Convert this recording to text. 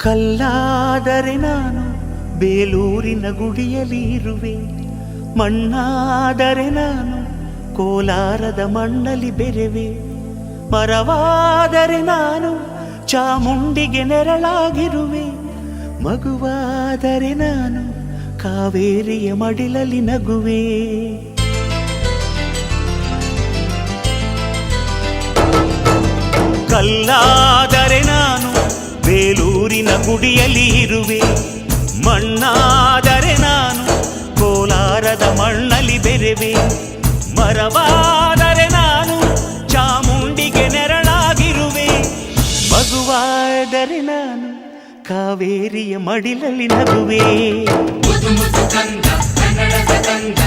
ಕಲ್ಲಾದರೆ ನಾನು ಬೇಲೂರಿನ ಗುಡಿಯಲ್ಲಿ ಇರುವೆ, ಮಣ್ಣಾದರೆ ನಾನು ಕೋಲಾರದ ಮಣ್ಣಲ್ಲಿ ಬೆರೆವೆ, ಮರವಾದರೆ ನಾನು ಚಾಮುಂಡಿಗೆ ನೆರಳಾಗಿರುವೆ, ಮಗುವಾದರೆ ನಾನು ಕಾವೇರಿಯ ಮಡಿಲಲ್ಲಿ ನಗುವೆ. ಕಲ್ಲಾದರೆ ನಾನು ಬೇಲೂರಿನ ಗುಡಿಯಲ್ಲಿ ಇರುವೆ, ಮಣ್ಣಾದರೆ ನಾನು ಕೋಲಾರದ ಮಣ್ಣಲ್ಲಿ ಬೆರೆವೆ, ಮರವಾದರೆ ನಾನು ಚಾಮುಂಡಿಗೆ ನೆರಳಾಗಿರುವೆ, ಮಗುವಾದರೆ ನಾನು ಕಾವೇರಿಯ ಮಡಿಲಲ್ಲಿ ನಗುವೆ. ಕನ್ನಡದ ಕಂದ